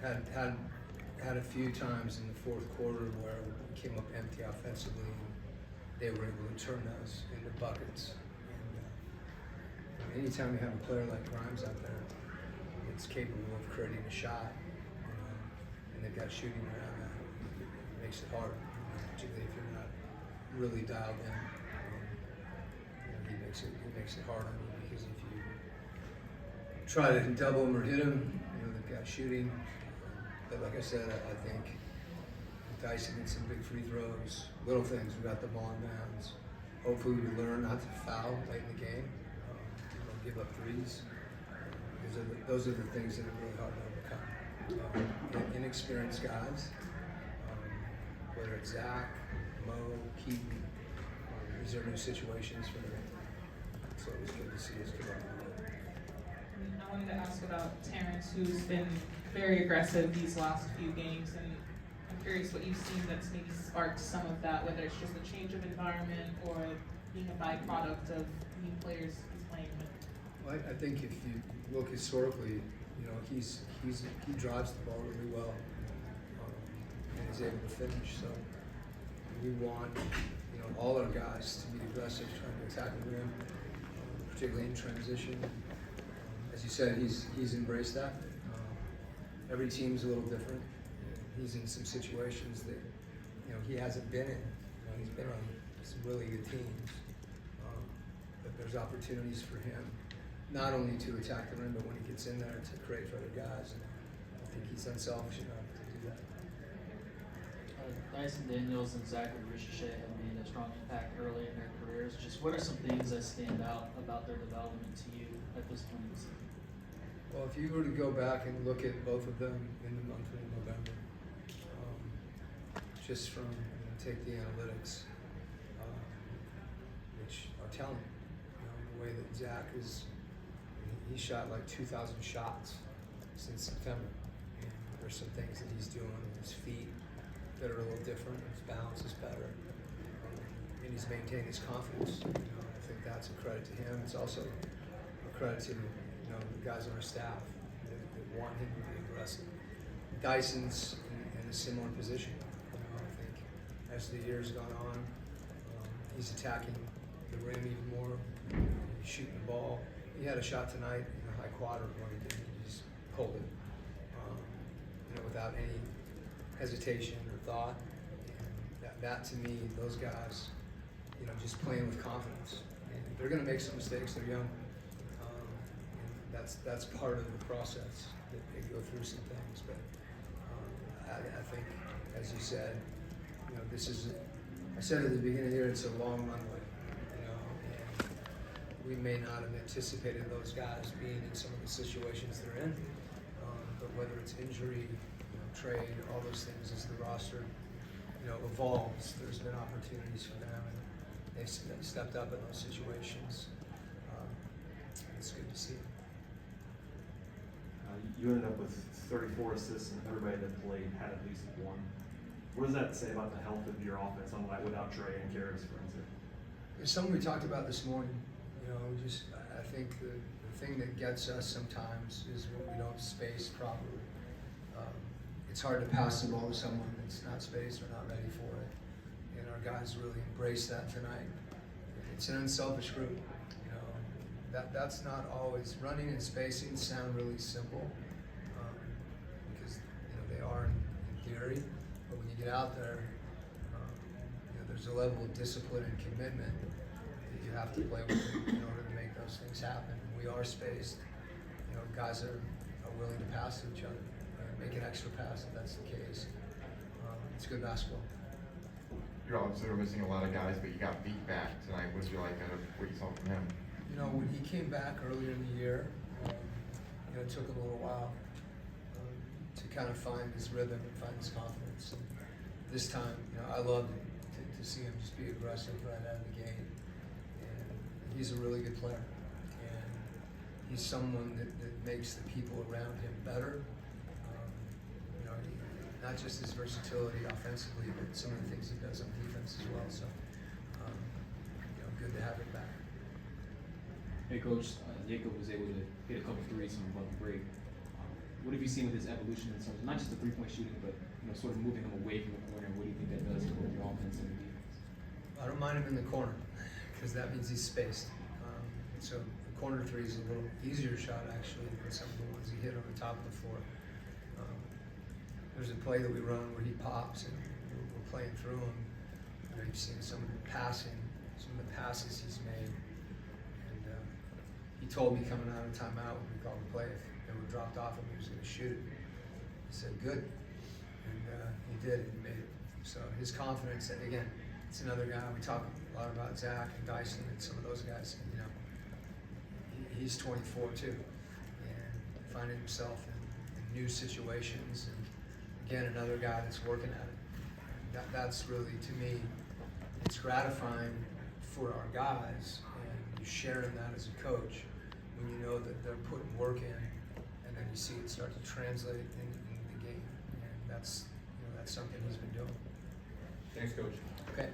had a few times in the fourth quarter where we came up empty offensively, and they were able to turn those into buckets. And anytime you have a player like Grimes out there, it's capable of creating a shot, and they've got shooting around that. It makes it hard, particularly if you're not really dialed in. He makes it hard on you, because if you try to double him or hit him, they've got shooting. But like I said, I think Dyson did some big free throws, little things. We got the ball in bounds. Hopefully we learn not to foul late in the game. Don't give up threes. Those are the things that are really hard to overcome. Inexperienced guys, whether it's Zach, Mo, Keaton, these are new situations for them. So it was good to see us come up. I wanted to ask about Terrence, who's been very aggressive these last few games, and I'm curious what you've seen that's maybe sparked some of that, whether it's just a change of environment or being a byproduct of new players he's playing with. Well, I think if you look historically, he drives the ball really well, and is able to finish. So we want all our guys to be aggressive, trying to attack the rim, particularly in transition. As you said, he's embraced that. Every team's a little different. He's in some situations that he hasn't been in. He's been on some really good teams, but there's opportunities for him not only to attack the rim, but when he gets in there to create for other guys. And I think he's unselfish enough to do that. Dyson Daniels and Zachary Ricochet have made a strong impact early in their careers. Just what are some things that stand out about their development to you at this point in the season? Well, if you were to go back and look at both of them in the month of November, just from take the analytics, which are telling, the way that Zach he shot like 2,000 shots since September. And there's some things that he's doing with his feet that are a little different. His balance is better, and he's maintained his confidence. I think that's a credit to him. It's also a credit to the guys on our staff that want him to be aggressive. Dyson's in a similar position. I think as the year's gone on, he's attacking the rim even more. He's shooting the ball. He had a shot tonight in the high quadrant where he just pulled it, without any hesitation or thought. And that to me, those guys, just playing with confidence. And they're going to make some mistakes. They're young. And that's part of the process. They go through some things, but I think, as you said, this is. I said at the beginning here, it's a long runway. We may not have anticipated those guys being in some of the situations they're in, but whether it's injury, trade, all those things as the roster, evolves, there's been opportunities for them, and they've stepped up in those situations. It's good to see. You ended up with 34 assists, and everybody that played had at least one. What does that say about the health of your offense on without Trey and Karras, for instance? It's something we talked about this morning. I think the thing that gets us sometimes is when we don't space properly. It's hard to pass the ball to someone that's not spaced or not ready for it. And our guys really embrace that tonight. It's an unselfish group. That's not always. Running and spacing sound really simple because they are in theory. But when you get out there, there's a level of discipline and commitment that you have to play with in order to make those things happen. And we are spaced. Guys are willing to pass to each other, make an extra pass if that's the case. It's good basketball. You're obviously missing a lot of guys, but you got beat back tonight. What did you like out of what you saw from him? When he came back earlier in the year, it took him a little while to kind of find his rhythm and find his confidence. And this time, I loved it to see him just be aggressive right out of the game. And he's a really good player. And he's someone that makes the people around him better. Not just his versatility offensively, but some of the things he does on defense as well. So, good to have him back. Hey, Coach, Jacob was able to hit a couple threes from above the break. what have you seen with his evolution in terms of not just the 3-point shooting, but sort of moving him away from the corner? What do you think that does for both your offense and the defense? I don't mind him in the corner because that means he's spaced. So the corner three is a little easier shot actually than some of the ones he hit on the top of the floor. There's a play that we run where he pops and we're playing through him. You've seen some of the passes he's made. And he told me coming out of timeout when we called the play, if they were dropped off him, he was going to shoot it. He said, good. And he did, and he made it. So his confidence, and again, it's another guy, we talk a lot about Zach and Dyson and some of those guys, and, he's 24 too, and finding himself in new situations, and again, another guy that's working at it. That's really, to me, it's gratifying for our guys, and you sharing that as a coach when you know that they're putting work in, and then you see it start to translate in the game, and that's something he's been doing. Thanks, Coach. Okay.